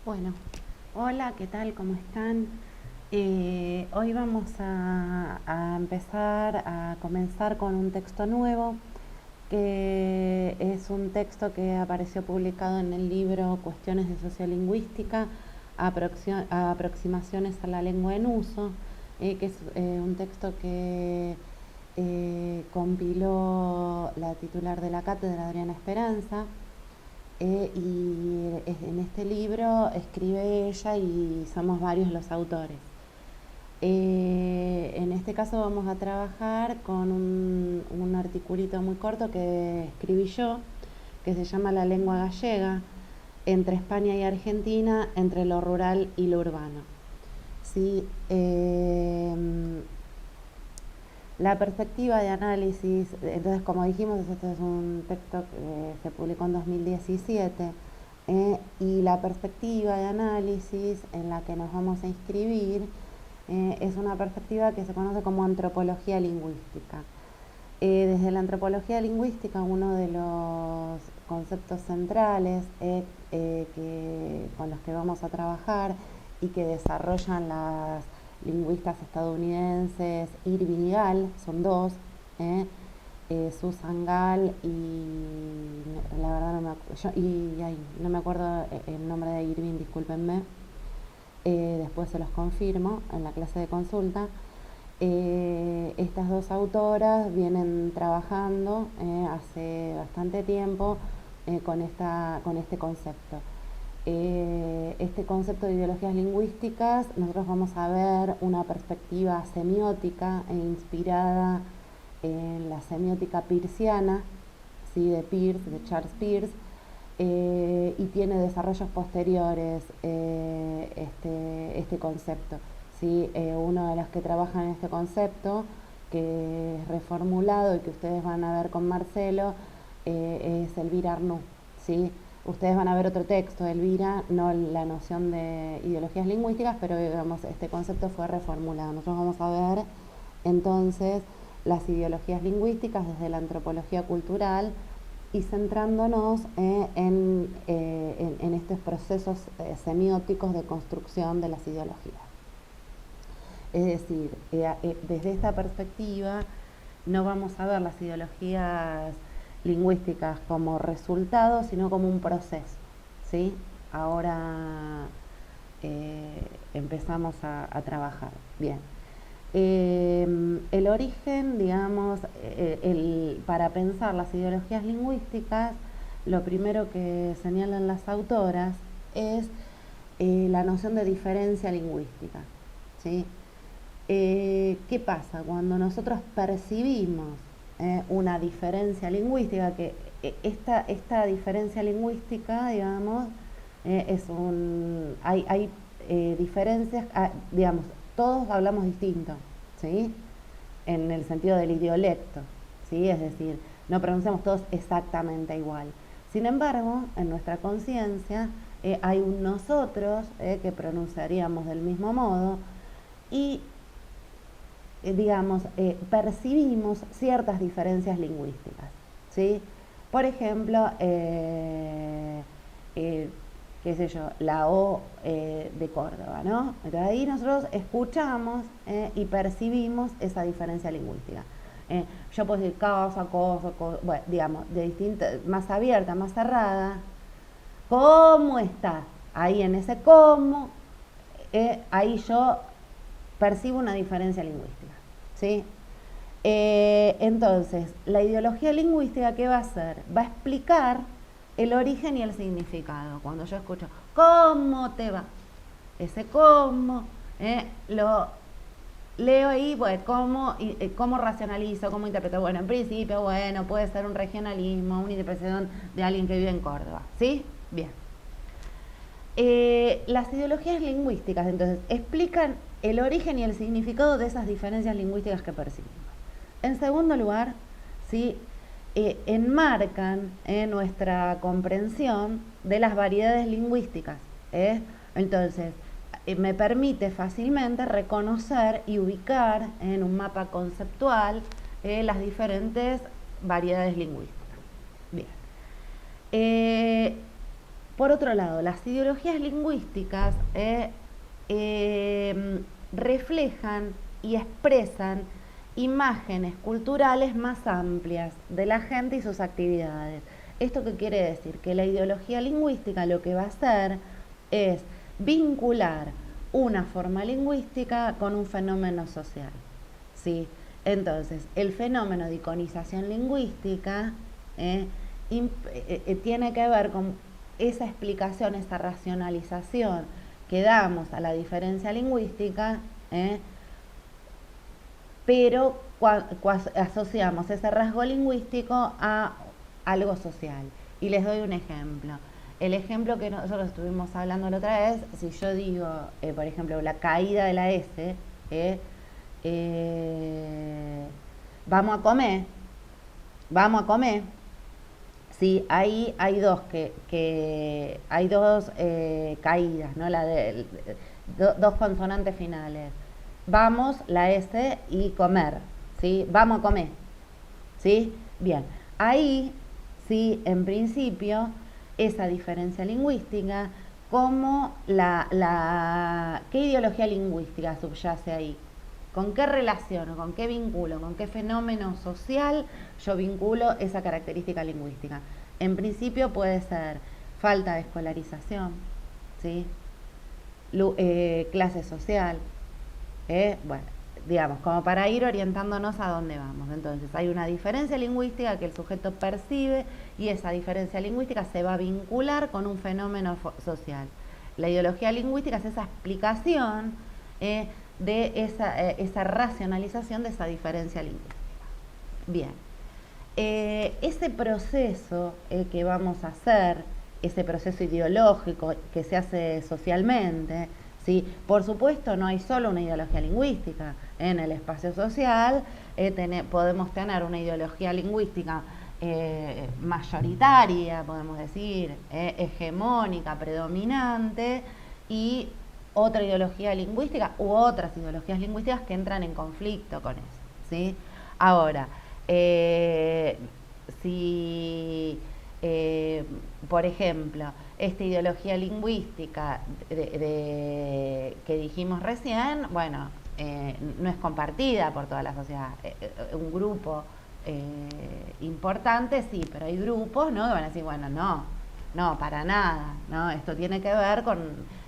Bueno, hola, ¿qué tal? ¿Cómo están? Hoy vamos a empezar a comenzar con un texto nuevo, que es un texto que apareció publicado en el libro Cuestiones de Sociolingüística, Aproximaciones a la lengua en uso, que es un texto que compiló la titular de la cátedra, Adriana Esperanza. En este libro escribe ella y somos varios los autores. En este caso vamos a trabajar con un articulito muy corto que escribí yo, que se llama La lengua gallega, entre España y Argentina, entre lo rural y lo urbano. ¿Sí? La perspectiva de análisis, entonces como dijimos, este es un texto que se publicó en 2017, y la perspectiva de análisis en la que nos vamos a inscribir es una perspectiva que se conoce como antropología lingüística. Desde la antropología lingüística, uno de los conceptos centrales con los que vamos a trabajar y que desarrollan las lingüistas estadounidenses Irving y Gall, son dos, Susan Gall y la verdad no me acuerdo el nombre de Irving, discúlpenme, después se los confirmo en la clase de consulta. Estas dos autoras vienen trabajando hace bastante tiempo con este concepto. Este concepto de ideologías lingüísticas, nosotros vamos a ver una perspectiva semiótica inspirada en la semiótica peirciana, ¿sí? De Charles Peirce, y tiene desarrollos posteriores este concepto. ¿Sí? Uno de los que trabajan en este concepto, que es reformulado y que ustedes van a ver con Marcelo, es Elvira Arnoux, ¿sí? Ustedes van a ver otro texto de Elvira, no la noción de ideologías lingüísticas, pero digamos, este concepto fue reformulado. Nosotros vamos a ver entonces las ideologías lingüísticas desde la antropología cultural y centrándonos en estos procesos semióticos de construcción de las ideologías. Es decir, desde esta perspectiva no vamos a ver las ideologías lingüísticas como resultado, sino como un proceso, ¿sí? Ahora empezamos a trabajar. Bien. El origen, digamos, para pensar las ideologías lingüísticas, lo primero que señalan las autoras es la noción de diferencia lingüística, ¿sí? ¿Qué pasa? Cuando nosotros percibimos una diferencia lingüística, que esta diferencia lingüística, digamos, hay diferencias, digamos, todos hablamos distinto, ¿sí? En el sentido del idiolecto, ¿sí? Es decir, no pronunciamos todos exactamente igual. Sin embargo, en nuestra conciencia hay un nosotros que pronunciaríamos del mismo modo y digamos, percibimos ciertas diferencias lingüísticas, ¿sí? Por ejemplo, qué sé yo, la O de Córdoba, ¿no? Entonces ahí nosotros escuchamos y percibimos esa diferencia lingüística. Yo puedo decir cosa, bueno, digamos, de distinta, más abierta, más cerrada. ¿Cómo estás? Ahí en ese cómo, ahí yo percibo una diferencia lingüística, ¿sí? Entonces, la ideología lingüística, ¿qué va a hacer? Va a explicar el origen y el significado. Cuando yo escucho, ¿cómo te va? Ese cómo, lo leo ahí, pues, ¿cómo racionalizo, cómo interpreto? Bueno, en principio, bueno, puede ser un regionalismo, una interpretación de alguien que vive en Córdoba, ¿sí? Bien. Las ideologías lingüísticas, entonces, explican el origen y el significado de esas diferencias lingüísticas que percibimos. En segundo lugar, ¿sí? Enmarcan nuestra comprensión de las variedades lingüísticas. Entonces, me permite fácilmente reconocer y ubicar en un mapa conceptual las diferentes variedades lingüísticas. Bien. Por otro lado, las ideologías lingüísticas reflejan y expresan imágenes culturales más amplias de la gente y sus actividades. ¿Esto qué quiere decir? Que la ideología lingüística lo que va a hacer es vincular una forma lingüística con un fenómeno social, ¿sí? Entonces, el fenómeno de iconización lingüística tiene que ver con esa explicación, esa racionalización que damos a la diferencia lingüística, pero asociamos ese rasgo lingüístico a algo social. Y les doy un ejemplo. El ejemplo que nosotros estuvimos hablando la otra vez, si yo digo, por ejemplo, la caída de la S, vamos a comer, sí, ahí hay dos hay dos caídas, ¿no? Dos consonantes finales. Vamos, la S y comer, ¿sí? Vamos a comer, ¿sí? Bien, ahí, sí, en principio, esa diferencia lingüística, como ¿qué ideología lingüística subyace ahí? ¿Con qué relaciono, con qué vinculo, con qué fenómeno social yo vinculo esa característica lingüística? En principio puede ser falta de escolarización, ¿sí? Clase social, bueno, digamos, como para ir orientándonos a dónde vamos. Entonces, hay una diferencia lingüística que el sujeto percibe y esa diferencia lingüística se va a vincular con un fenómeno social. La ideología lingüística es esa explicación de esa racionalización de esa diferencia lingüística. Bien, ese proceso que vamos a hacer, ese proceso ideológico que se hace socialmente, ¿sí? Por supuesto, no hay solo una ideología lingüística. En el espacio social podemos tener una ideología lingüística mayoritaria, podemos decir, hegemónica, predominante, y otra ideología lingüística u otras ideologías lingüísticas que entran en conflicto con eso, ¿sí? Ahora, si, por ejemplo, esta ideología lingüística que dijimos recién, bueno, no es compartida por toda la sociedad. Un grupo importante, sí, pero hay grupos, ¿no?, que van a decir, bueno, no, para nada, ¿no? Esto tiene que ver con,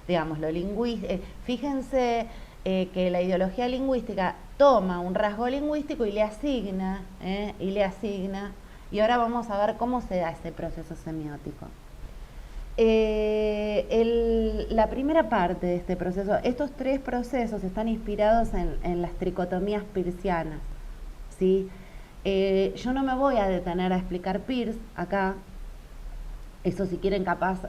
digamos, lo lingüístico. Fíjense que la ideología lingüística toma un rasgo lingüístico y le asigna, y ahora vamos a ver cómo se da ese proceso semiótico. La primera parte de este proceso, estos tres procesos están inspirados en las tricotomías peircianas, ¿sí? Yo no me voy a detener a explicar Peirce acá. Eso, si quieren, capaz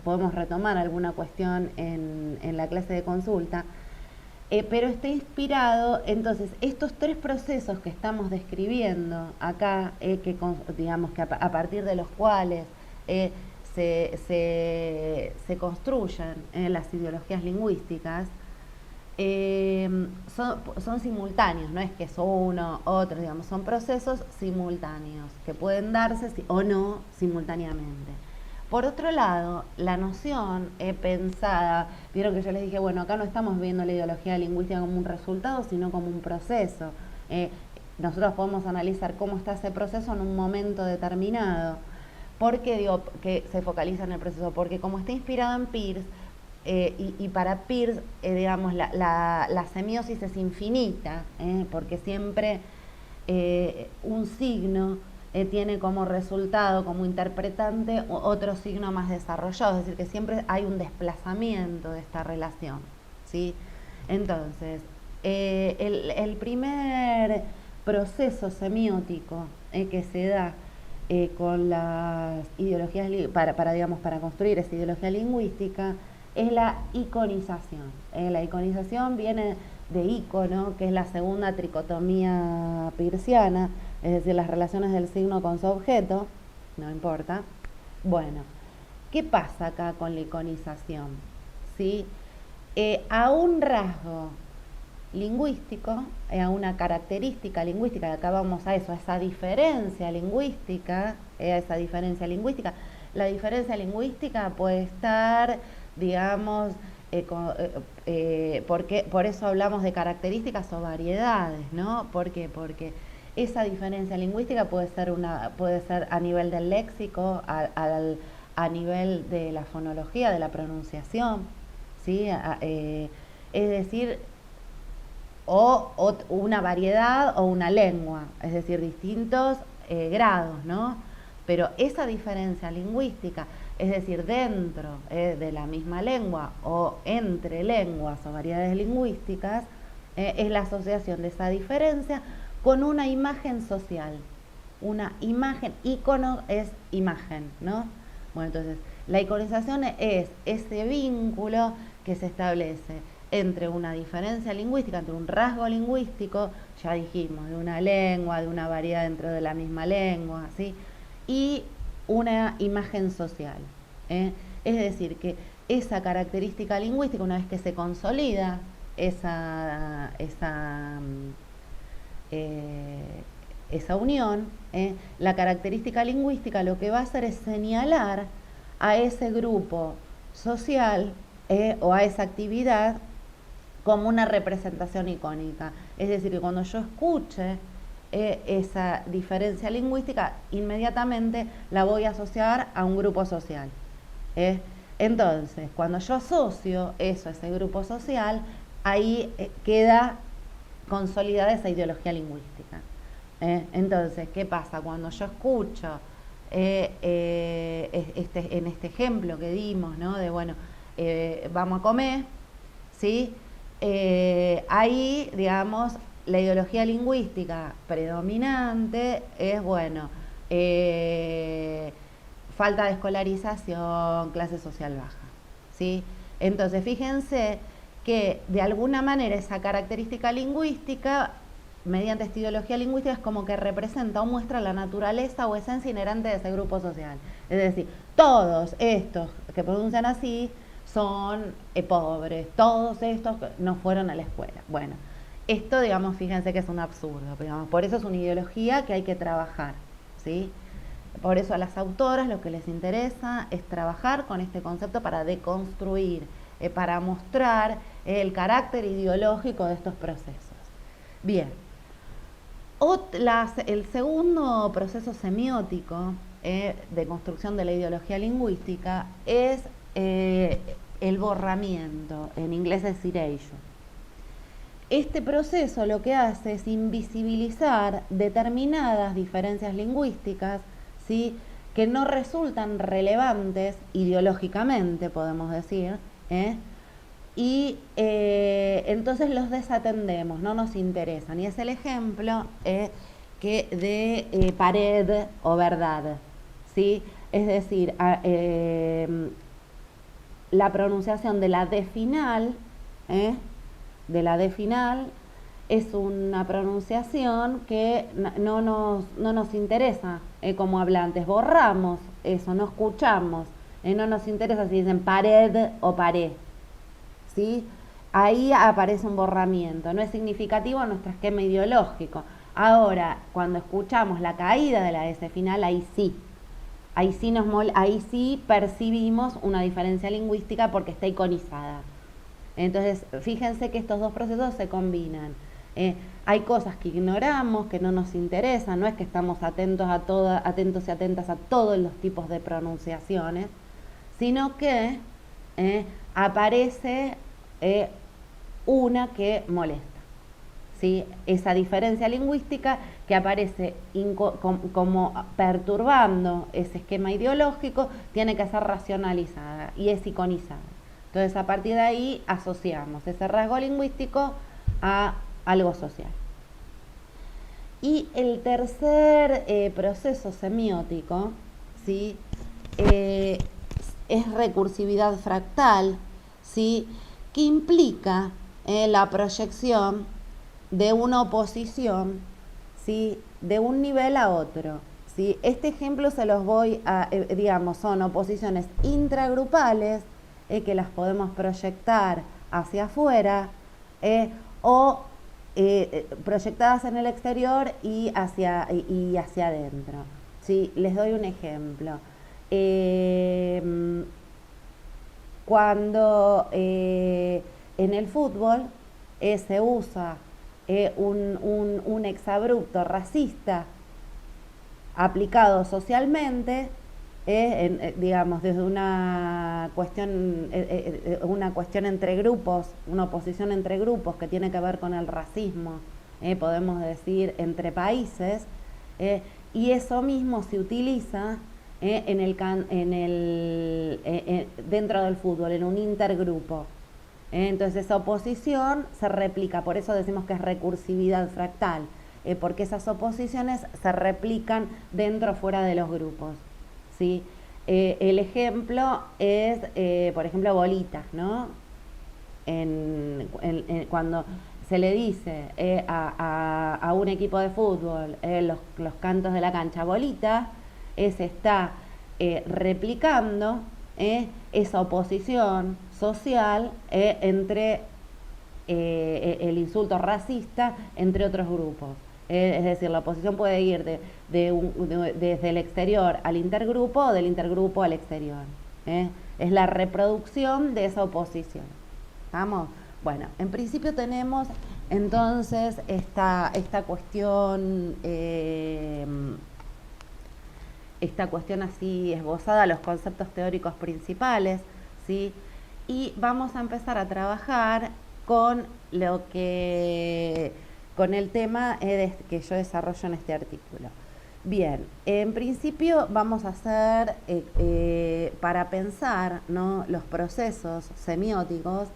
podemos retomar alguna cuestión en la clase de consulta. Pero está inspirado, entonces, estos tres procesos que estamos describiendo acá, digamos que a partir de los cuales se construyen las ideologías lingüísticas, son simultáneos, no es que es uno, otro, digamos, son procesos simultáneos que pueden darse o no simultáneamente. Por otro lado, la noción pensada, vieron que yo les dije, bueno, acá no estamos viendo la ideología lingüística como un resultado, sino como un proceso. Nosotros podemos analizar cómo está ese proceso en un momento determinado. ¿Por qué digo que se focaliza en el proceso? Porque como está inspirado en Peirce, y para Peirce, digamos, la semiosis es infinita, porque siempre un signo tiene como resultado, como interpretante, otro signo más desarrollado, es decir, que siempre hay un desplazamiento de esta relación, ¿sí? Entonces, el primer proceso semiótico que se da con las ideologías, para construir esa ideología lingüística, es la iconización. La iconización viene de ícono, que es la segunda tricotomía peirciana, es decir, las relaciones del signo con su objeto, no importa. Bueno, ¿qué pasa acá con la iconización? ¿Sí? A un rasgo lingüístico, a una característica lingüística, acá vamos a eso, a esa diferencia lingüística, la diferencia lingüística puede estar, digamos, por eso hablamos de características o variedades, ¿no? ¿Por qué? Porque esa diferencia lingüística puede ser a nivel del léxico, a nivel de la fonología, de la pronunciación, ¿sí? Es decir, o una variedad o una lengua, es decir, distintos grados, ¿no? Pero esa diferencia lingüística, es decir, dentro de la misma lengua o entre lenguas o variedades lingüísticas, es la asociación de esa diferencia con una imagen social. Una imagen, icono es imagen, ¿no? Bueno, entonces, la iconización es ese vínculo que se establece entre una diferencia lingüística, entre un rasgo lingüístico, ya dijimos, de una lengua, de una variedad dentro de la misma lengua, ¿sí? Y una imagen social. Es decir, que esa característica lingüística, una vez que se consolida esa unión, la característica lingüística lo que va a hacer es señalar a ese grupo social o a esa actividad como una representación icónica. Es decir, que cuando yo escuche esa diferencia lingüística, inmediatamente la voy a asociar a un grupo social. Entonces, cuando yo asocio eso a ese grupo social, ahí queda consolidada esa ideología lingüística. Entonces, ¿qué pasa? Cuando yo escucho en este ejemplo que dimos, ¿no? De, bueno, vamos a comer, ¿sí? Ahí, digamos, la ideología lingüística predominante es, bueno, falta de escolarización, clase social baja, ¿sí? Entonces, fíjense que de alguna manera esa característica lingüística, mediante esta ideología lingüística, es como que representa o muestra la naturaleza o esencia inherente de ese grupo social. Es decir, todos estos que pronuncian así son pobres, todos estos no fueron a la escuela. Bueno, esto, digamos, fíjense que es un absurdo, digamos, por eso es una ideología que hay que trabajar, ¿sí? Por eso a las autoras lo que les interesa es trabajar con este concepto para deconstruir, para mostrar el carácter ideológico de estos procesos. Bien, el segundo proceso semiótico de construcción de la ideología lingüística es el borramiento, en inglés es erasure. Este proceso lo que hace es invisibilizar determinadas diferencias lingüísticas, ¿sí?, que no resultan relevantes ideológicamente, podemos decir, y entonces los desatendemos, no nos interesan. Y es el ejemplo de pared o verdad, ¿sí? Es decir, la pronunciación de la D final, es una pronunciación que no nos interesa como hablantes. Borramos eso, no escuchamos, no nos interesa si dicen pared o pared, ¿sí? Ahí aparece un borramiento, no es significativo en nuestro esquema ideológico. Ahora, cuando escuchamos la caída de la S final, ahí sí percibimos una diferencia lingüística porque está iconizada. Entonces, fíjense que estos dos procesos se combinan. Hay cosas que ignoramos, que no nos interesan, no es que estamos atentos y atentas a todos los tipos de pronunciaciones, sino que aparece una que molesta, ¿sí? Esa diferencia lingüística que aparece como perturbando ese esquema ideológico tiene que ser racionalizada y es iconizada. Entonces, a partir de ahí asociamos ese rasgo lingüístico a algo social. Y el tercer proceso semiótico, ¿sí?, es recursividad fractal, ¿sí?, que implica la proyección de una oposición, ¿sí?, de un nivel a otro, ¿sí? Este ejemplo se los voy a, son oposiciones intragrupales, que las podemos proyectar hacia afuera o proyectadas en el exterior y hacia adentro, ¿sí? Les doy un ejemplo. Eh, Cuando en el fútbol se usa un exabrupto racista aplicado socialmente, digamos, desde una cuestión entre grupos, una oposición entre grupos que tiene que ver con el racismo, podemos decir, entre países, y eso mismo se utiliza dentro del fútbol, en un intergrupo. Entonces esa oposición se replica, por eso decimos que es recursividad fractal, porque esas oposiciones se replican dentro o fuera de los grupos. ¿Sí? El ejemplo es, por ejemplo, bolitas, ¿no? Cuando se le dice a un equipo de fútbol los cantos de la cancha bolita, se está replicando esa oposición social entre el insulto racista entre otros grupos. Es decir, la oposición puede ir desde el exterior al intergrupo o del intergrupo al exterior. Es la reproducción de esa oposición. ¿Vamos? Bueno, en principio tenemos entonces esta cuestión así esbozada, los conceptos teóricos principales, ¿sí? Y vamos a empezar a trabajar con con el tema que yo desarrollo en este artículo. Bien, en principio vamos a hacer, para pensar, ¿no?, los procesos semióticos,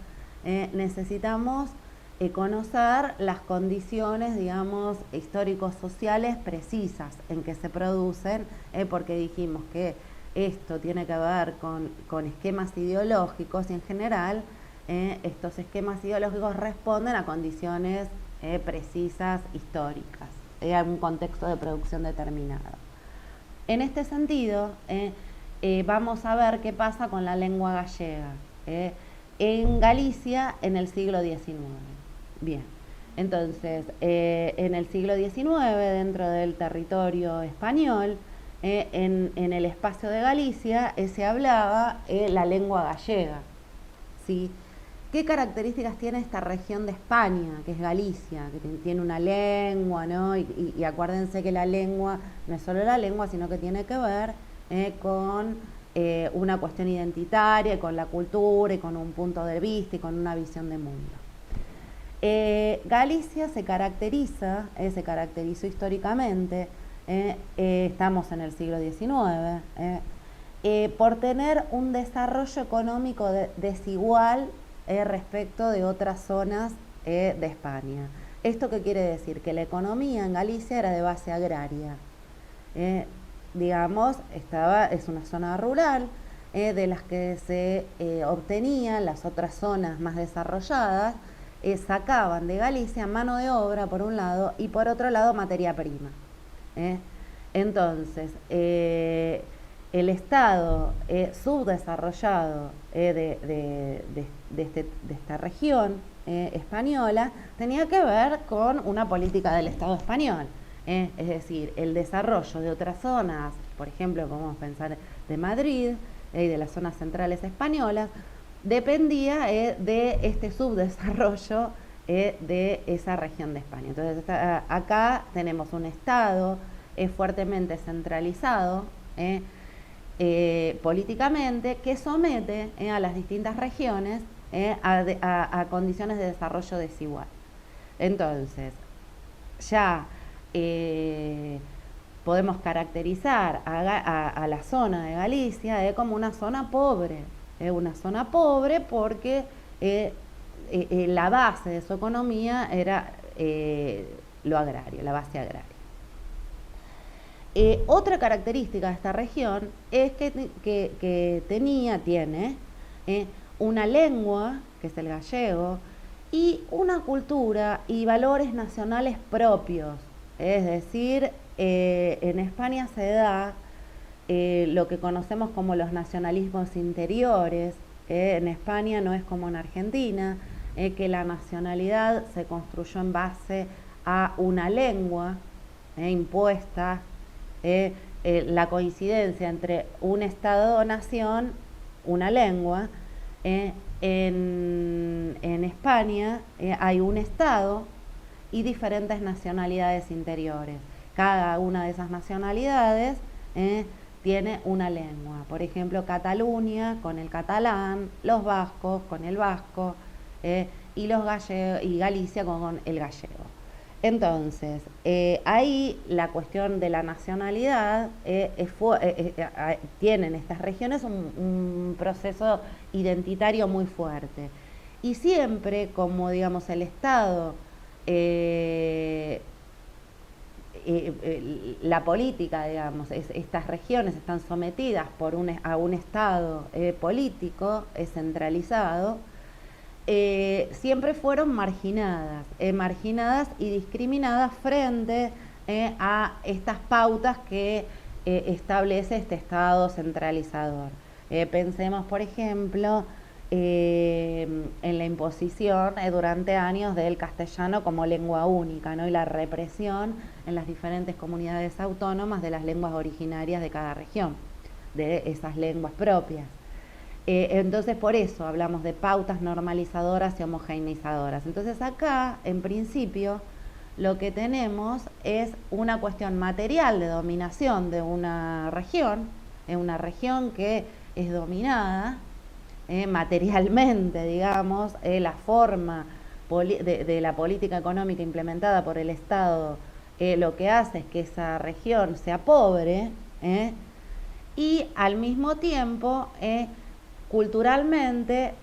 necesitamos conocer las condiciones, digamos, históricos sociales precisas en que se producen, porque dijimos que esto tiene que ver con esquemas ideológicos y en general estos esquemas ideológicos responden a condiciones precisas históricas, a un contexto de producción determinado. En este sentido, vamos a ver qué pasa con la lengua gallega en Galicia en el siglo XIX. Bien, entonces, en el siglo XIX, dentro del territorio español, en el espacio de Galicia, se hablaba la lengua gallega, ¿sí? ¿Qué características tiene esta región de España, que es Galicia, que tiene una lengua, ¿no? Y acuérdense que la lengua no es solo la lengua, sino que tiene que ver con una cuestión identitaria, con la cultura y con un punto de vista y con una visión de mundo. Galicia se caracterizó históricamente, estamos en el siglo XIX, por tener un desarrollo económico desigual respecto de otras zonas de España. ¿Esto qué quiere decir? Que la economía en Galicia era de base agraria. Digamos, es una zona rural de las que se obtenían las otras zonas más desarrolladas, sacaban de Galicia mano de obra por un lado y por otro lado materia prima. Entonces, el estado subdesarrollado de esta región española tenía que ver con una política del Estado español. Es decir, el desarrollo de otras zonas, por ejemplo, podemos pensar de Madrid y de las zonas centrales españolas, dependía de este subdesarrollo de esa región de España. Entonces, acá tenemos un Estado fuertemente centralizado políticamente, que somete a las distintas regiones a condiciones de desarrollo desigual. Entonces, ya podemos caracterizar a la zona de Galicia como una zona pobre, porque la base de su economía era lo agrario, la base agraria. Otra característica de esta región es que tiene una lengua, que es el gallego, y una cultura y valores nacionales propios. Es decir, en España se da lo que conocemos como los nacionalismos interiores. En España no es como en Argentina, que la nacionalidad se construyó en base a una lengua impuesta la coincidencia entre un Estado-nación, una lengua. En España hay un Estado y diferentes nacionalidades interiores. Cada una de esas nacionalidades tiene una lengua. Por ejemplo, Cataluña con el catalán, los vascos con el vasco y los gallegos, y Galicia con el gallego. Entonces, ahí la cuestión de la nacionalidad, tienen estas regiones un proceso identitario muy fuerte. Y siempre, como digamos, el Estado, la política, digamos, estas regiones están sometidas a un Estado político centralizado, siempre fueron marginadas y discriminadas frente a estas pautas que establece este Estado centralizador. Pensemos, por ejemplo, en la imposición durante años del castellano como lengua única, ¿no? Y la represión en las diferentes comunidades autónomas de las lenguas originarias de cada región, de esas lenguas propias. Entonces, por eso hablamos de pautas normalizadoras y homogeneizadoras. Entonces, acá, en principio, lo que tenemos es una cuestión material de dominación de una región que es dominada materialmente, digamos, la forma de la política económica implementada por el Estado lo que hace es que esa región sea pobre y al mismo tiempo culturalmente,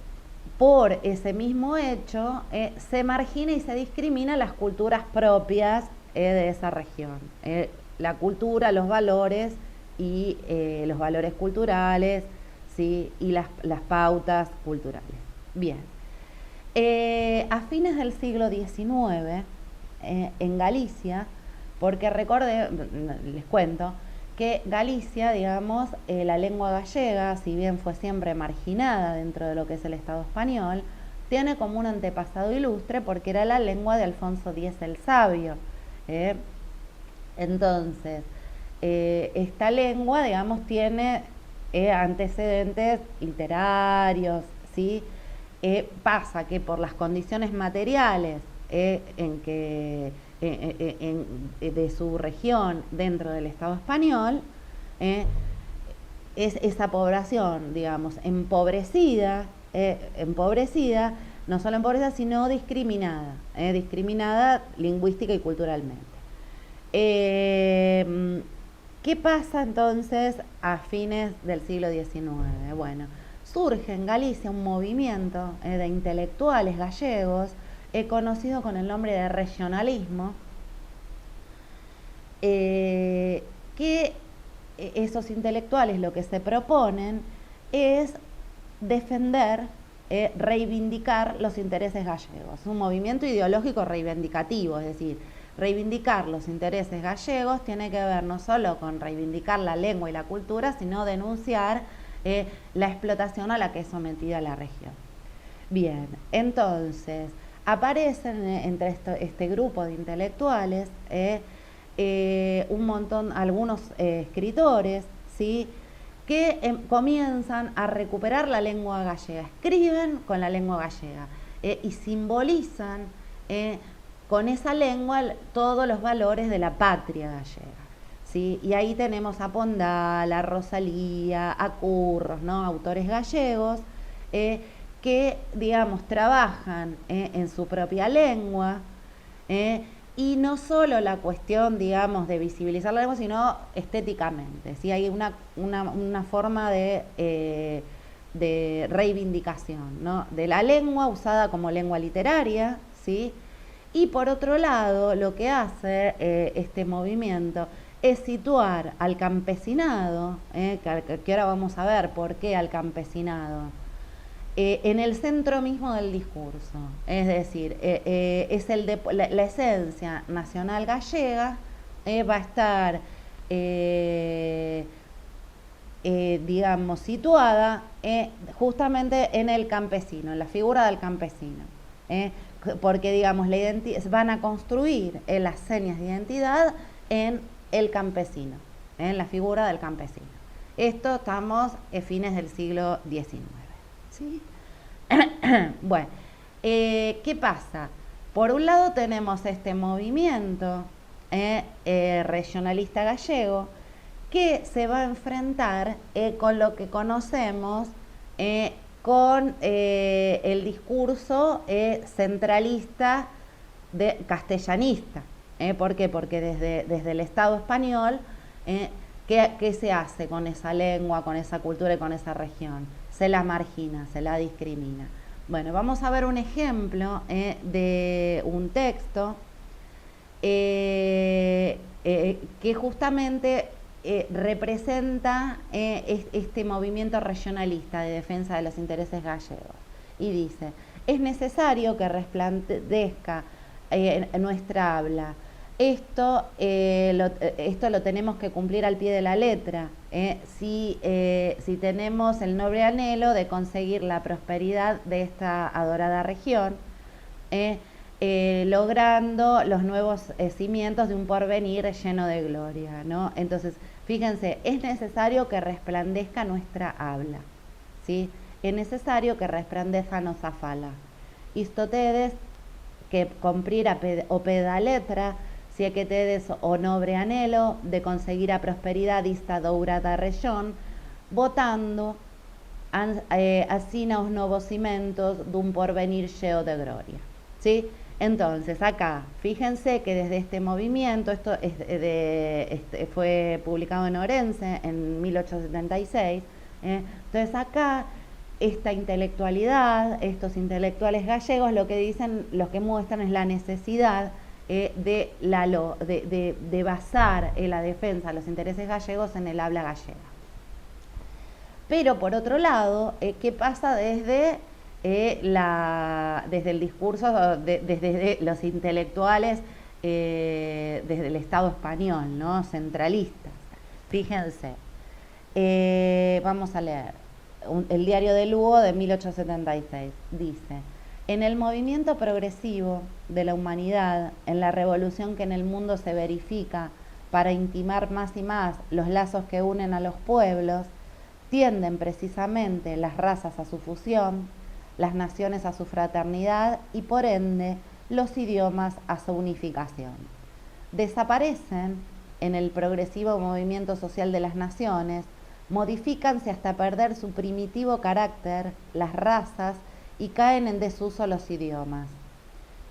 por ese mismo hecho, se margina y se discrimina las culturas propias de esa región. La cultura, los valores y los valores culturales, ¿sí? Y las pautas culturales. Bien. A fines del siglo XIX, en Galicia, porque les cuento, que Galicia, digamos, la lengua gallega, si bien fue siempre marginada dentro de lo que es el Estado español, tiene como un antepasado ilustre porque era la lengua de Alfonso X el Sabio. Entonces, esta lengua, digamos, tiene antecedentes literarios, ¿sí? Pasa que por las condiciones materiales de su región dentro del Estado español, es esa población, digamos, empobrecida, no solo empobrecida, sino discriminada lingüística y culturalmente. ¿Qué pasa entonces a fines del siglo XIX? Bueno, surge en Galicia un movimiento de intelectuales gallegos conocido con el nombre de regionalismo, que esos intelectuales lo que se proponen es defender, reivindicar los intereses gallegos, un movimiento ideológico reivindicativo, es decir, reivindicar los intereses gallegos tiene que ver no solo con reivindicar la lengua y la cultura, sino denunciar la explotación a la que es sometida la región. Bien, entonces aparecen entre este grupo de intelectuales algunos escritores, ¿sí? Que comienzan a recuperar la lengua gallega, escriben con la lengua gallega y simbolizan con esa lengua todos los valores de la patria gallega, ¿sí? Y ahí tenemos a Pondal, a Rosalía, a Curros, ¿no? Autores gallegos que, digamos, trabajan en su propia lengua y no solo la cuestión, digamos, de visibilizar la lengua, sino estéticamente, ¿sí? Hay una forma de reivindicación, ¿no? De la lengua usada como lengua literaria, ¿sí? Y por otro lado, lo que hace este movimiento es situar al campesinado, que ahora vamos a ver por qué al campesinado, en el centro mismo del discurso. Es decir, es la esencia nacional gallega va a estar, digamos, situada justamente en el campesino, en la figura del campesino. Porque, digamos, van a construir las señas de identidad en el campesino, la figura del campesino. Esto estamos a fines del siglo XIX. ¿Sí? Bueno, ¿qué pasa? Por un lado tenemos este movimiento regionalista gallego que se va a enfrentar con lo que conocemos con el discurso centralista castellanista. ¿Por qué? Porque desde el Estado español, ¿qué se hace con esa lengua, con esa cultura y con esa región? Se la margina, se la discrimina. Bueno, vamos a ver un ejemplo de un texto que justamente representa este movimiento regionalista de defensa de los intereses gallegos. Y dice, es necesario que resplandezca nuestra habla. Esto lo tenemos que cumplir al pie de la letra, si tenemos el noble anhelo de conseguir la prosperidad de esta adorada región, logrando los nuevos cimientos de un porvenir lleno de gloria, ¿no? Entonces, fíjense, es necesario que resplandezca nuestra habla, ¿sí? Es necesario que resplandezca nuestra fala. Istotedes que cumplir o peda letra, si é que tedes o nobre anhelo de conseguir a prosperidade desta dourada región, botando asina os novos cimentos dun porvenir cheo de gloria, ¿sí? Entonces, acá, fíjense que desde este movimiento, esto fue publicado en Orense en 1876, entonces acá, esta intelectualidad, estos intelectuales gallegos, lo que dicen, lo que muestran es la necesidad de basar la defensa de los intereses gallegos en el habla gallega. Pero por otro lado, ¿qué pasa desde el discurso, desde los intelectuales, desde el Estado español, ¿no? Centralistas? Fíjense, vamos a leer el Diario de Lugo de 1876. Dice: en el movimiento progresivo de la humanidad, en la revolución que en el mundo se verifica para intimar más y más los lazos que unen a los pueblos, tienden precisamente las razas a su fusión, las naciones a su fraternidad y por ende los idiomas a su unificación. Desaparecen en el progresivo movimiento social de las naciones, modifícanse hasta perder su primitivo carácter las razas y caen en desuso los idiomas,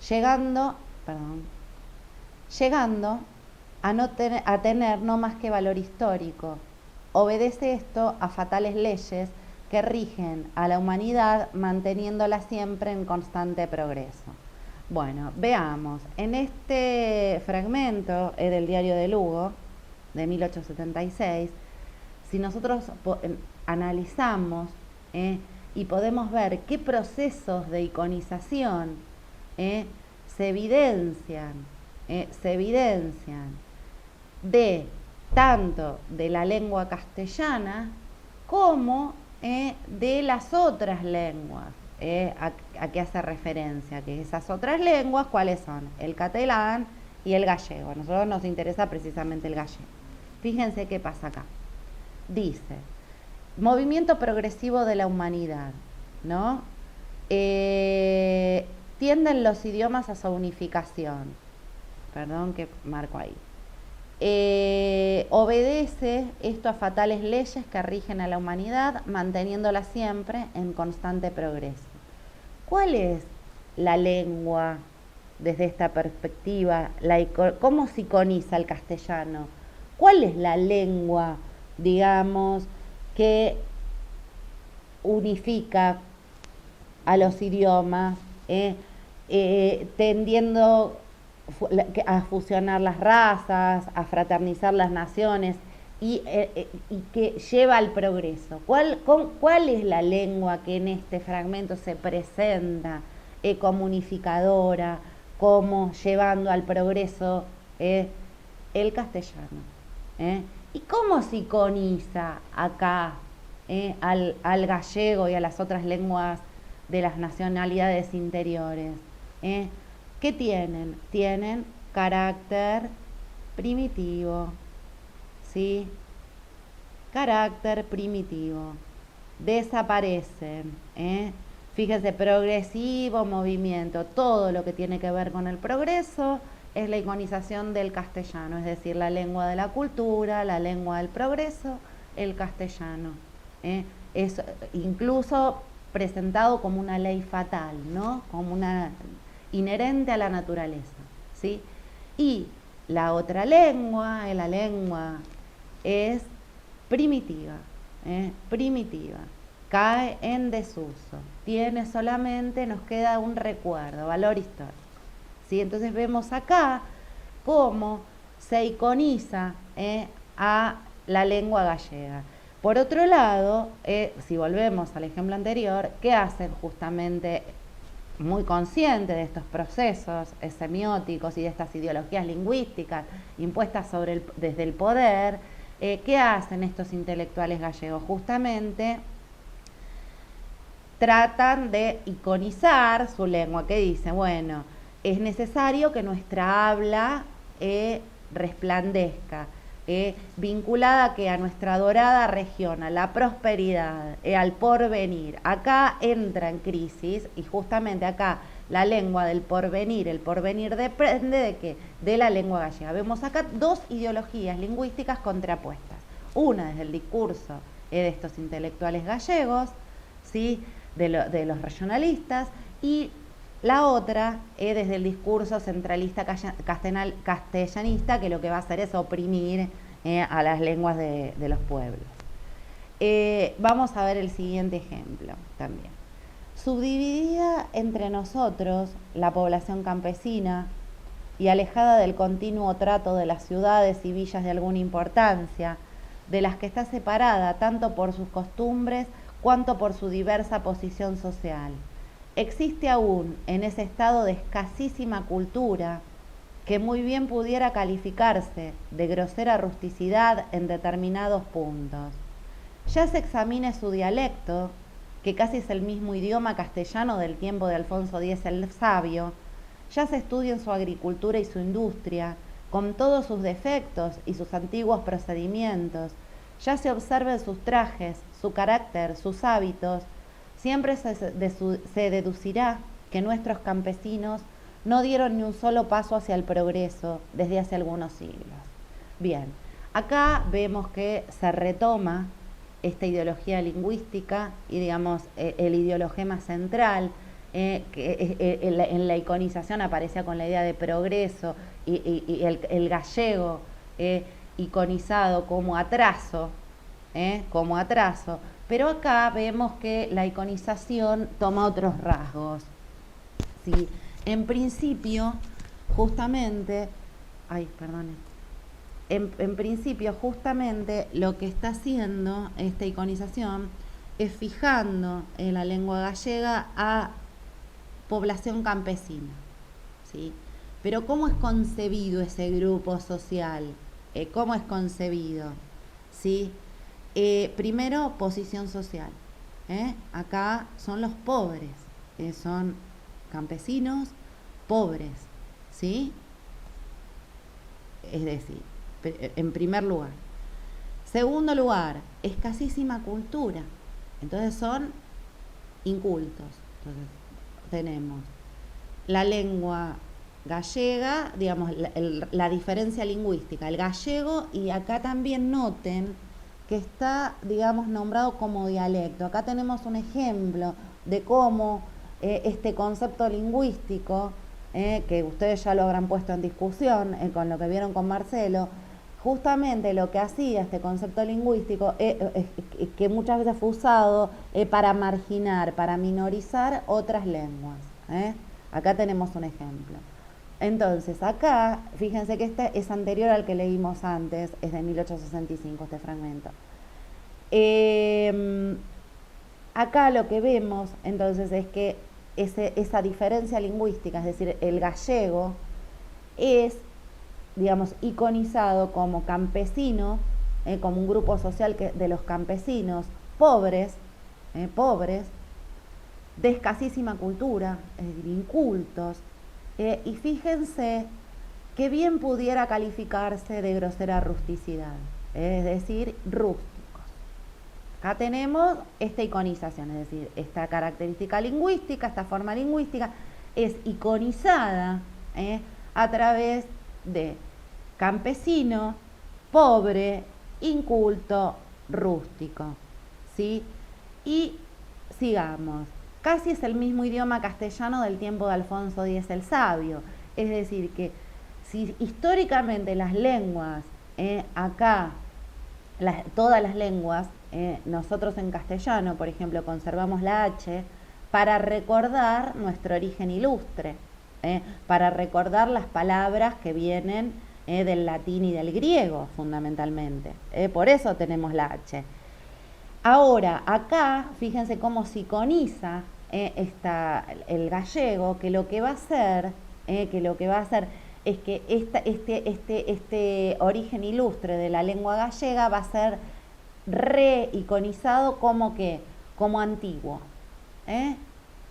llegando a tener no más que valor histórico. Obedece esto a fatales leyes que rigen a la humanidad manteniéndola siempre en constante progreso. Bueno, veamos, en este fragmento del Diario de Lugo de 1876, si nosotros analizamos y podemos ver qué procesos de iconización se evidencian de tanto de la lengua castellana como de las otras lenguas, a qué hace referencia, que esas otras lenguas, ¿cuáles son? El catalán y el gallego. A nosotros nos interesa precisamente el gallego. Fíjense qué pasa acá. Dice, movimiento progresivo de la humanidad, ¿no? Tienden los idiomas a su unificación. Perdón que marco ahí. Obedece esto a fatales leyes que rigen a la humanidad, manteniéndola siempre en constante progreso. ¿Cuál es la lengua desde esta perspectiva? ¿Cómo se iconiza el castellano? ¿Cuál es la lengua, digamos, que unifica a los idiomas, tendiendo a fusionar las razas, a fraternizar las naciones y que lleva al progreso? ¿Cuál es la lengua que en este fragmento se presenta como unificadora, como llevando al progreso? El castellano. ¿Y cómo se iconiza acá al gallego y a las otras lenguas de las nacionalidades interiores? ¿Qué tienen? Tienen carácter primitivo, ¿sí? Carácter primitivo. Desaparece, ¿eh? Fíjense, progresivo, movimiento, todo lo que tiene que ver con el progreso es la iconización del castellano, es decir, la lengua de la cultura, la lengua del progreso, el castellano. Es incluso presentado como una ley fatal, ¿no? Como una inherente a la naturaleza, ¿sí? Y la otra lengua, la lengua es primitiva, primitiva, cae en desuso, tiene solamente, nos queda un recuerdo, valor histórico, ¿sí? Entonces vemos acá cómo se iconiza a la lengua gallega. Por otro lado, si volvemos al ejemplo anterior, ¿qué hacen justamente muy conscientes de estos procesos semióticos y de estas ideologías lingüísticas impuestas desde el poder? ¿Qué hacen estos intelectuales gallegos? Justamente tratan de iconizar su lengua, que dice, bueno, es necesario que nuestra habla resplandezca, vinculada a nuestra dorada región, a la prosperidad, al porvenir. Acá entra en crisis y justamente acá la lengua del porvenir, el porvenir depende de qué, de la lengua gallega. Vemos acá dos ideologías lingüísticas contrapuestas. Una desde el discurso de estos intelectuales gallegos, ¿sí? de los regionalistas, y la otra es desde el discurso centralista castellanista, que lo que va a hacer es oprimir a las lenguas de los pueblos. Vamos a ver el siguiente ejemplo también. Subdividida entre nosotros, la población campesina, y alejada del continuo trato de las ciudades y villas de alguna importancia, de las que está separada tanto por sus costumbres cuanto por su diversa posición social. Existe aún en ese estado de escasísima cultura que muy bien pudiera calificarse de grosera rusticidad en determinados puntos. Ya se examine su dialecto, que casi es el mismo idioma castellano del tiempo de Alfonso X el Sabio, ya se estudien su agricultura y su industria, con todos sus defectos y sus antiguos procedimientos, ya se observen sus trajes, su carácter, sus hábitos, siempre se deducirá que nuestros campesinos no dieron ni un solo paso hacia el progreso desde hace algunos siglos. Bien, acá vemos que se retoma esta ideología lingüística y, digamos, el ideologema central, que en la iconización aparecía con la idea de progreso y el gallego iconizado como atraso, pero acá vemos que la iconización toma otros rasgos, ¿sí? En principio, justamente, en principio, justamente lo que está haciendo esta iconización es fijando en la lengua gallega a población campesina, ¿sí? Pero ¿cómo es concebido ese grupo social? ¿Cómo es concebido? ¿Sí? Primero, posición social. Acá son los pobres, son campesinos pobres, ¿sí? Es decir, en primer lugar. Segundo lugar, escasísima cultura. Entonces son incultos. Entonces tenemos la lengua gallega, digamos, la diferencia lingüística, el gallego, y acá también noten que está, digamos, nombrado como dialecto. Acá tenemos un ejemplo de cómo este concepto lingüístico, que ustedes ya lo habrán puesto en discusión con lo que vieron con Marcelo, justamente lo que hacía este concepto lingüístico que muchas veces fue usado para marginar, para minorizar otras lenguas. Acá tenemos un ejemplo. Entonces, acá, fíjense que este es anterior al que leímos antes, es de 1865 este fragmento. Acá lo que vemos, entonces, es que esa diferencia lingüística, es decir, el gallego, es, digamos, iconizado como campesino, como un grupo social de los campesinos pobres, de escasísima cultura, es decir, incultos, y fíjense que bien pudiera calificarse de grosera rusticidad. es decir, rústicos. Acá tenemos esta iconización, es decir, esta característica lingüística, esta forma lingüística es iconizada a través de campesino, pobre, inculto, rústico, ¿sí? Y sigamos, casi es el mismo idioma castellano del tiempo de Alfonso X el Sabio, es decir, que si históricamente las lenguas, acá, todas las lenguas, nosotros en castellano, por ejemplo, conservamos la H para recordar nuestro origen ilustre, para recordar las palabras que vienen del latín y del griego, fundamentalmente. Por eso tenemos la H. Ahora, acá, fíjense cómo se iconiza el gallego, que lo que va a hacer, es que este origen ilustre de la lengua gallega va a ser reiconizado como antiguo.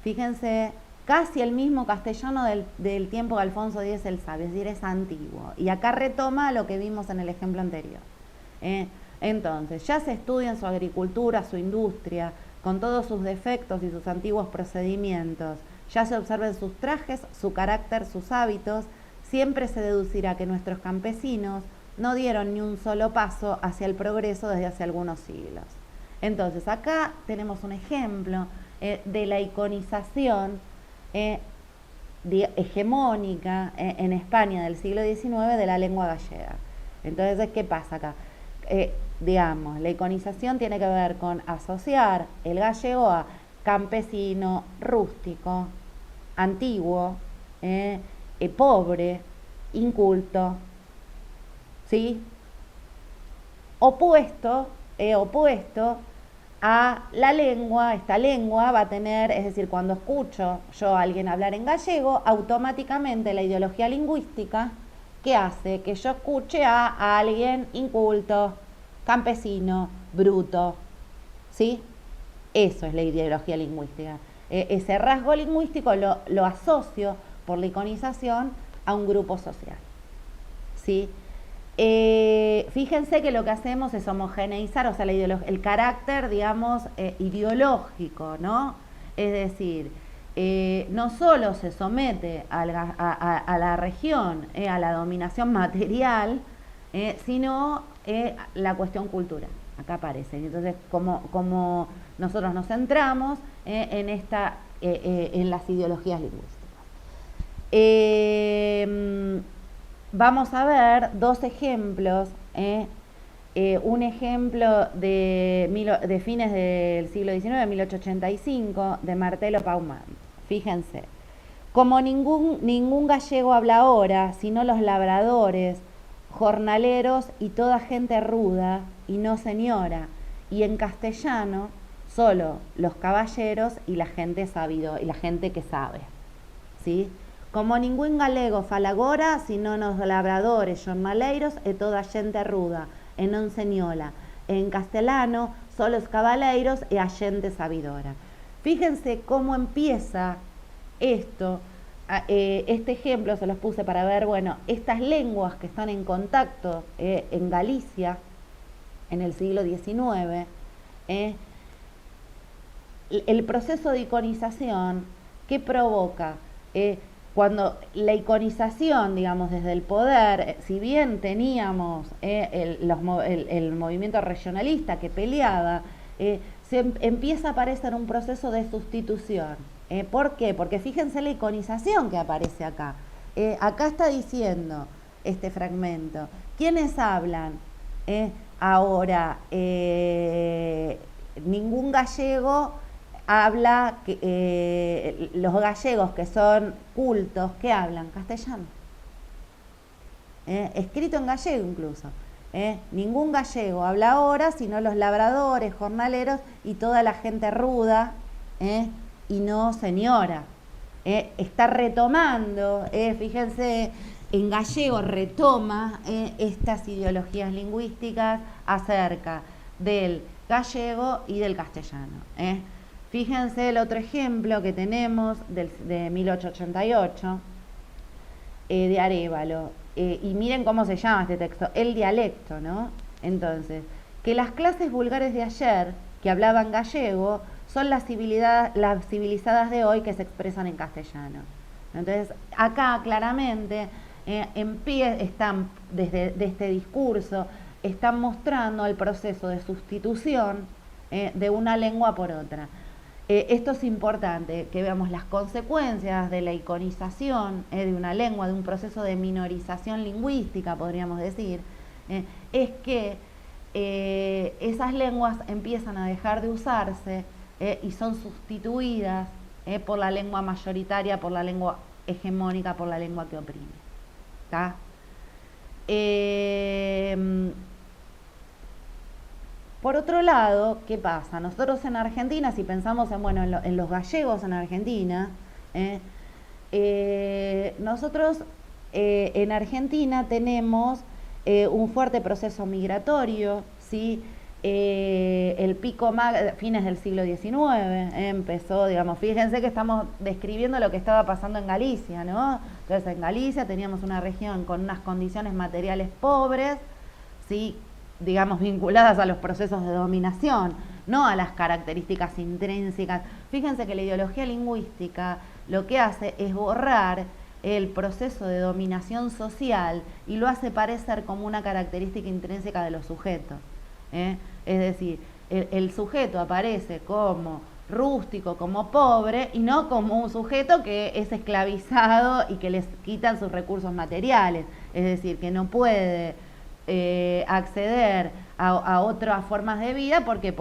Fíjense, casi el mismo castellano del tiempo de Alfonso X el Sabio, es decir, es antiguo. Y acá retoma lo que vimos en el ejemplo anterior. Entonces, ya se estudia en su agricultura, su industria, con todos sus defectos y sus antiguos procedimientos. Ya se observan sus trajes, su carácter, sus hábitos. Siempre se deducirá que nuestros campesinos no dieron ni un solo paso hacia el progreso desde hace algunos siglos. Entonces, acá tenemos un ejemplo de la iconización hegemónica en España del siglo XIX de la lengua gallega. Entonces, ¿qué pasa acá? Digamos, la iconización tiene que ver con asociar el gallego a campesino, rústico, antiguo, pobre, inculto, ¿sí? Opuesto a la lengua. Esta lengua va a tener, es decir, cuando escucho yo a alguien hablar en gallego, automáticamente la ideología lingüística que hace que yo escuche a alguien inculto, campesino, bruto, ¿sí? Eso es la ideología lingüística. Ese rasgo lingüístico lo asocio por la iconización a un grupo social, ¿sí? Fíjense que lo que hacemos es homogeneizar, o sea, el carácter, digamos, ideológico, ¿no? Es decir, no solo se somete a la región, a la dominación material, sino la cuestión cultural. Acá aparece. Entonces, como nosotros nos centramos en las ideologías lingüísticas. Vamos a ver dos ejemplos. Un ejemplo de fines del siglo XIX, 1885, de Martello Paumann. Fíjense, como ningún gallego habla ahora, sino los labradores, jornaleros y toda gente ruda y no señora, y en castellano solo los caballeros y la gente sabido y la gente que sabe, ¿sí? Como ningún galego fala agora, sino los labradores, jornaleiros e toda xente ruda e non señola, en castelano solo os cabaleiros e a xente sabidora. Fíjense cómo empieza esto. Este ejemplo se los puse para ver, bueno, estas lenguas que están en contacto en Galicia en el siglo XIX, el proceso de iconización que provoca cuando la iconización, digamos, desde el poder, si bien teníamos el movimiento regionalista que peleaba, empieza a aparecer un proceso de sustitución. ¿Por qué? Porque fíjense la iconización que aparece acá. Acá está diciendo este fragmento. ¿Quiénes hablan? Ahora, ningún gallego habla, los gallegos que son cultos, ¿qué hablan? Castellano. Escrito en gallego incluso. Ningún gallego habla ahora, sino los labradores, jornaleros y toda la gente ruda, y no señora. Está retomando, fíjense, en gallego retoma estas ideologías lingüísticas acerca del gallego y del castellano. Fíjense el otro ejemplo que tenemos de 1888, de Arévalo. Y miren cómo se llama este texto, el dialecto, ¿no? Entonces, que las clases vulgares de ayer, que hablaban gallego, son las civilizadas de hoy que se expresan en castellano. Entonces, acá claramente están, desde este discurso, están mostrando el proceso de sustitución de una lengua por otra. Esto es importante, que veamos las consecuencias de la iconización de una lengua, de un proceso de minorización lingüística, podríamos decir, es que esas lenguas empiezan a dejar de usarse y son sustituidas por la lengua mayoritaria, por la lengua hegemónica, por la lengua que oprime. ¿Está? Por otro lado, ¿qué pasa? Nosotros en Argentina, si pensamos en los gallegos en Argentina, nosotros en Argentina tenemos un fuerte proceso migratorio, ¿sí? El pico fines del siglo XIX empezó, digamos, fíjense que estamos describiendo lo que estaba pasando en Galicia, ¿no? Entonces en Galicia teníamos una región con unas condiciones materiales pobres, ¿sí? Digamos, vinculadas a los procesos de dominación, no a las características intrínsecas. Fíjense que la ideología lingüística lo que hace es borrar el proceso de dominación social y lo hace parecer como una característica intrínseca de los sujetos. Es decir, el sujeto aparece como rústico, como pobre, y no como un sujeto que es esclavizado y que les quitan sus recursos materiales. Es decir, que no puede acceder a otras formas de vida porque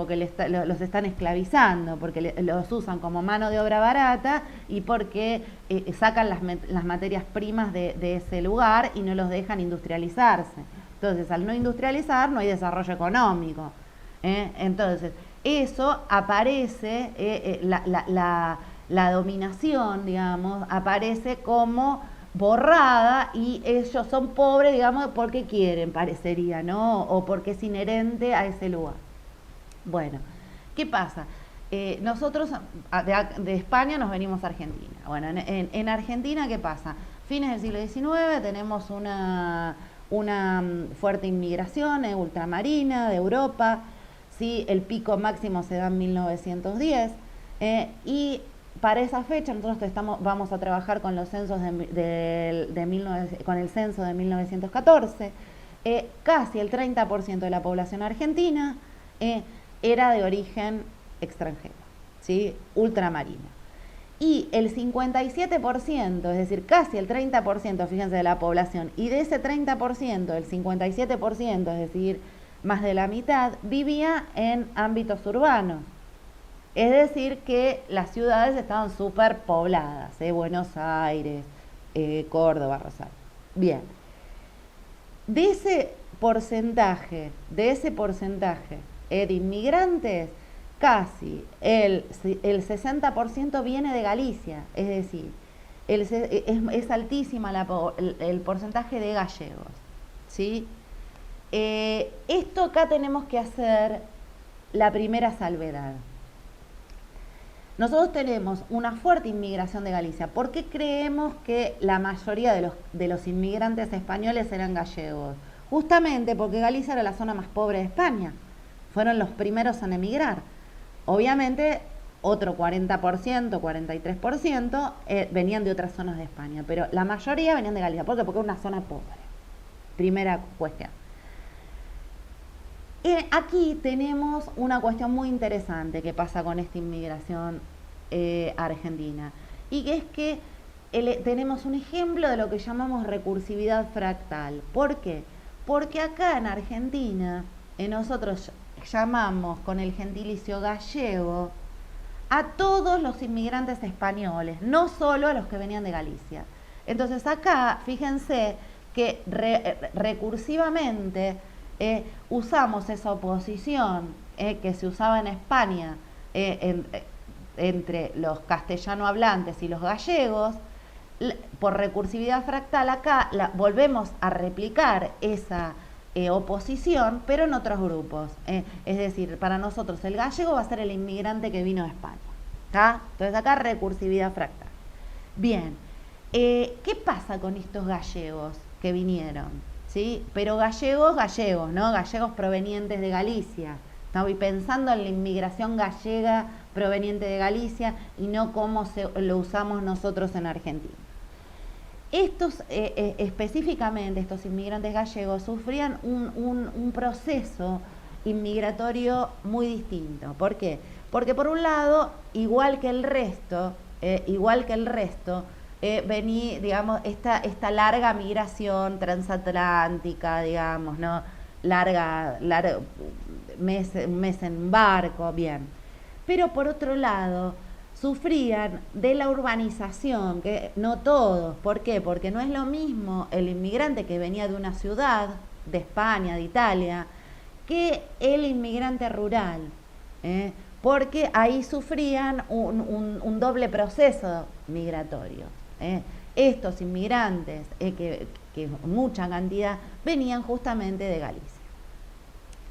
los están esclavizando, porque los usan como mano de obra barata y porque sacan las materias primas de ese lugar y no los dejan industrializarse. Entonces, al no industrializar, no hay desarrollo económico. Entonces, eso aparece, la dominación, digamos, aparece como borrada y ellos son pobres, digamos, porque quieren, parecería, ¿no? O porque es inherente a ese lugar. Bueno, ¿qué pasa? Nosotros de España nos venimos a Argentina. Bueno, en Argentina, ¿qué pasa? Fines del siglo XIX tenemos una fuerte inmigración ultramarina de Europa, ¿sí? El pico máximo se da en 1910 y para esa fecha nosotros vamos a trabajar con los censos con el censo de 1914. Casi el 30% de la población argentina era de origen extranjero, ¿sí? Ultramarino. Y el 57%, es decir, casi el 30%, fíjense, de la población, y de ese 30%, el 57%, es decir, más de la mitad, vivía en ámbitos urbanos. Es decir, que las ciudades estaban súper pobladas, Buenos Aires, Córdoba, Rosario. Bien, de ese porcentaje de inmigrantes, casi el 60% viene de Galicia, es decir, es altísima el porcentaje de gallegos, ¿sí? Esto acá tenemos que hacer la primera salvedad. Nosotros tenemos una fuerte inmigración de Galicia. ¿Por qué creemos que la mayoría de los inmigrantes españoles eran gallegos? Justamente porque Galicia era la zona más pobre de España. Fueron los primeros en emigrar. Obviamente, otro 40%, 43% venían de otras zonas de España, pero la mayoría venían de Galicia. ¿Por qué? Porque era una zona pobre. Primera cuestión. Aquí tenemos una cuestión muy interesante que pasa con esta inmigración argentina, y que es que tenemos un ejemplo de lo que llamamos recursividad fractal. ¿Por qué? Porque acá en Argentina nosotros llamamos con el gentilicio gallego a todos los inmigrantes españoles, no solo a los que venían de Galicia. Entonces acá, fíjense que recursivamente usamos esa oposición que se usaba en España entre los castellano hablantes y los gallegos. Por recursividad fractal acá volvemos a replicar esa oposición, pero en otros grupos. Es decir, para nosotros el gallego va a ser el inmigrante que vino de España, ¿tá? Entonces acá recursividad fractal. Bien, ¿qué pasa con estos gallegos que vinieron? ¿sí? Pero gallegos, gallegos, ¿no? Gallegos provenientes de Galicia. Estamos pensando en la inmigración gallega proveniente de Galicia y no cómo lo usamos nosotros en Argentina. Estos, específicamente, estos inmigrantes gallegos sufrían un proceso inmigratorio muy distinto. ¿Por qué? Porque por un lado, igual que el resto, venía, digamos, esta larga migración transatlántica, digamos, ¿no? Larga un mes en barco, bien. Pero por otro lado, sufrían de la urbanización, que no todos. ¿Por qué? Porque no es lo mismo el inmigrante que venía de una ciudad, de España, de Italia, que el inmigrante rural, porque ahí sufrían un doble proceso migratorio. Estos inmigrantes, que mucha cantidad, venían justamente de Galicia.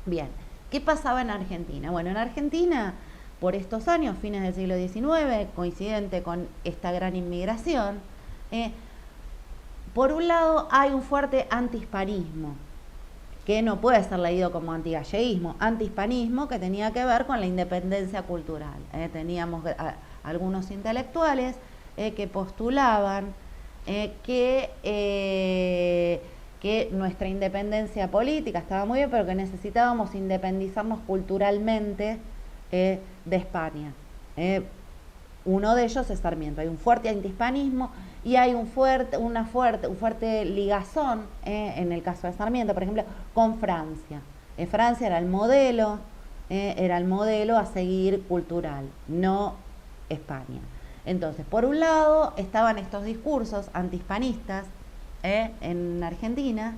Bien, ¿qué pasaba en Argentina? Bueno, en Argentina, por estos años, fines del siglo XIX, coincidente con esta gran inmigración, por un lado hay un fuerte antihispanismo, que no puede ser leído como antigalleguismo, antihispanismo que tenía que ver con la independencia cultural. Teníamos algunos intelectuales que postulaban que nuestra independencia política estaba muy bien, pero que necesitábamos independizarnos culturalmente de España. Uno de ellos es Sarmiento. Hay un fuerte antihispanismo y hay un fuerte ligazón, en el caso de Sarmiento, por ejemplo, con Francia. Francia era el modelo a seguir cultural, no España. Entonces, por un lado estaban estos discursos antihispanistas en Argentina,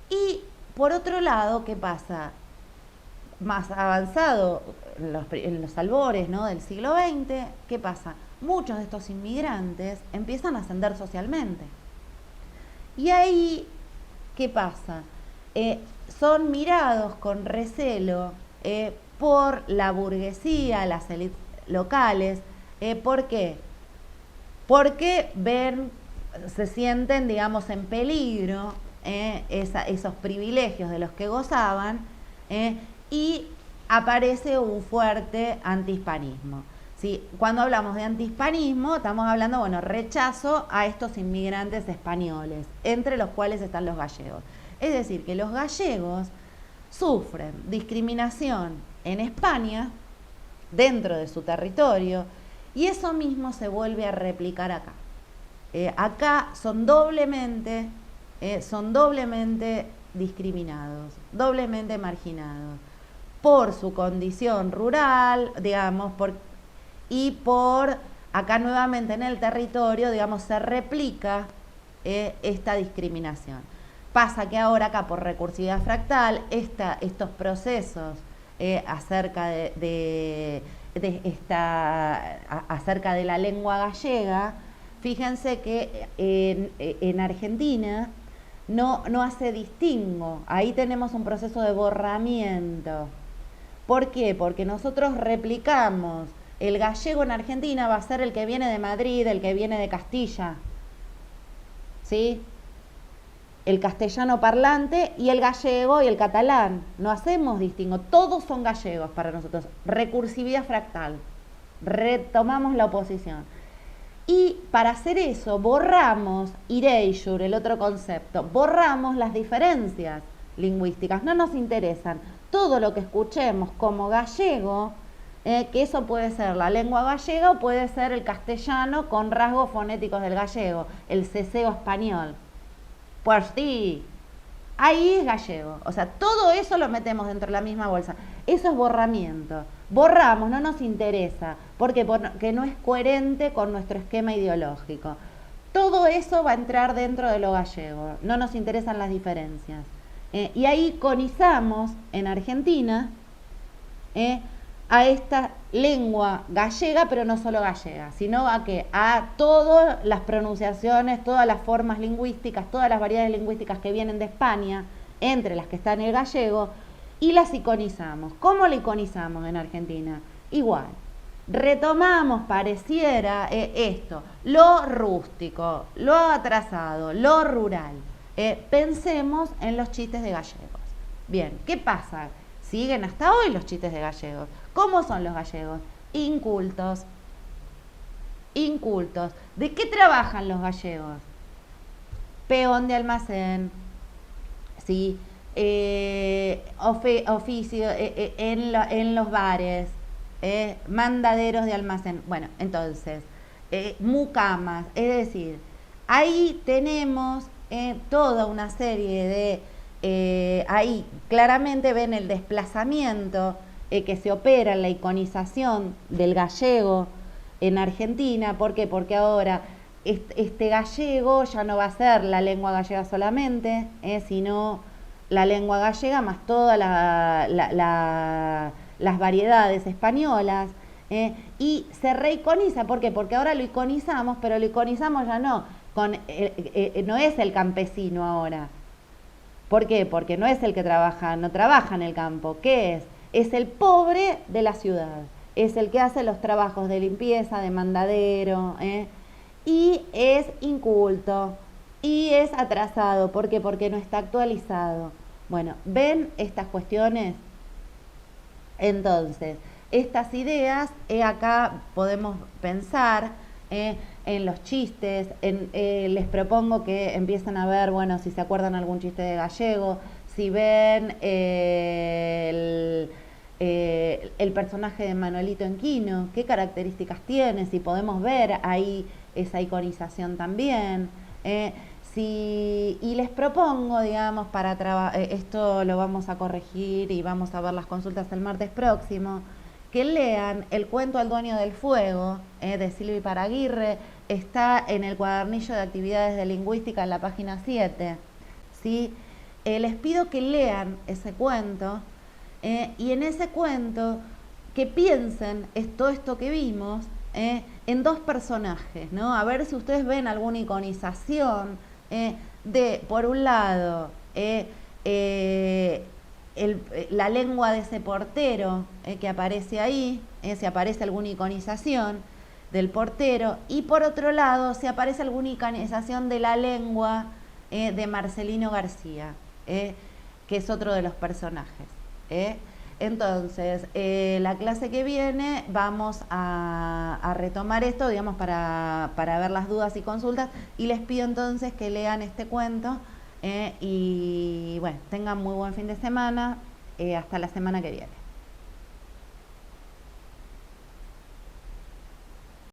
y por otro lado, ¿qué pasa? Más avanzado, en los albores, ¿no?, del siglo XX, ¿qué pasa? Muchos de estos inmigrantes empiezan a ascender socialmente. Y ahí, ¿qué pasa? Son mirados con recelo por la burguesía, las élites locales. ¿Por qué? Porque se sienten, digamos, en peligro esos privilegios de los que gozaban, y aparece un fuerte antihispanismo. ¿Sí? Cuando hablamos de antihispanismo, estamos hablando, bueno, rechazo a estos inmigrantes españoles, entre los cuales están los gallegos. Es decir, que los gallegos sufren discriminación en España, dentro de su territorio, y eso mismo se vuelve a replicar acá. Acá son doblemente discriminados, doblemente marginados, por su condición rural, digamos, acá nuevamente en el territorio, digamos, se replica esta discriminación. Pasa que ahora acá, por recursividad fractal, estos procesos acerca de la lengua gallega, fíjense que en Argentina no hace distingo. Ahí tenemos un proceso de borramiento. ¿Por qué? Porque nosotros replicamos. El gallego en Argentina va a ser el que viene de Madrid, el que viene de Castilla, ¿sí? El castellano parlante y el gallego y el catalán. No hacemos distingo. Todos son gallegos para nosotros. Recursividad fractal. Retomamos la oposición. Y para hacer eso borramos, erasure, el otro concepto, borramos las diferencias lingüísticas, no nos interesan. Todo lo que escuchemos como gallego, que eso puede ser la lengua gallega o puede ser el castellano con rasgos fonéticos del gallego, el ceseo español. Pues sí, ahí es gallego. O sea, todo eso lo metemos dentro de la misma bolsa. Eso es borramiento. Borramos, no nos interesa. ¿Por qué? Porque no es coherente con nuestro esquema ideológico. Todo eso va a entrar dentro de lo gallego. No nos interesan las diferencias. Y ahí iconizamos en Argentina a esta lengua gallega, pero no solo gallega, sino a todas las pronunciaciones, todas las formas lingüísticas, todas las variedades lingüísticas que vienen de España, entre las que está en el gallego, y las iconizamos. ¿Cómo la iconizamos en Argentina? Igual. Retomamos, pareciera, esto, lo rústico, lo atrasado, lo rural. Pensemos en los chistes de gallegos. Bien, ¿qué pasa? Siguen hasta hoy los chistes de gallegos. ¿Cómo son los gallegos? Incultos. Incultos. ¿De qué trabajan los gallegos? Peón de almacén, ¿sí? Oficio en los bares, mandaderos de almacén. Bueno, entonces, mucamas, es decir, ahí tenemos toda una serie de, ahí claramente ven el desplazamiento que se opera en la iconización del gallego en Argentina. ¿Por qué? Porque ahora este gallego ya no va a ser la lengua gallega solamente, sino la lengua gallega más todas las variedades españolas, y se reiconiza. ¿Por qué? Porque ahora lo iconizamos, pero lo iconizamos ya no, no es el campesino ahora. ¿Por qué? Porque no es el que trabaja, no trabaja en el campo. ¿Qué es? Es el pobre de la ciudad, es el que hace los trabajos de limpieza, de mandadero, y es inculto, y es atrasado. ¿Por qué? Porque no está actualizado. Bueno, ¿ven estas cuestiones? Entonces, estas ideas, acá podemos pensar en los chistes, les propongo que empiecen a ver, bueno, si se acuerdan algún chiste de gallego, si ven el personaje de Manolito Enquino, qué características tiene, si podemos ver ahí esa iconización también. Y les propongo, digamos, esto lo vamos a corregir y vamos a ver las consultas el martes próximo, que lean El cuento al dueño del fuego, de Silvia Paraguirre. Está en el cuadernillo de actividades de lingüística en la página 7. ¿Sí? Les pido que lean ese cuento, y en ese cuento que piensen todo esto que vimos en dos personajes, ¿no? A ver si ustedes ven alguna iconización de, por un lado, la lengua de ese portero que aparece ahí, si aparece alguna iconización del portero, y por otro lado, si aparece alguna iconización de la lengua de Marcelino García, que es otro de los personajes. Entonces, la clase que viene vamos a retomar esto, digamos, para ver las dudas y consultas, y les pido entonces que lean este cuento, y bueno, tengan muy buen fin de semana, hasta la semana que viene.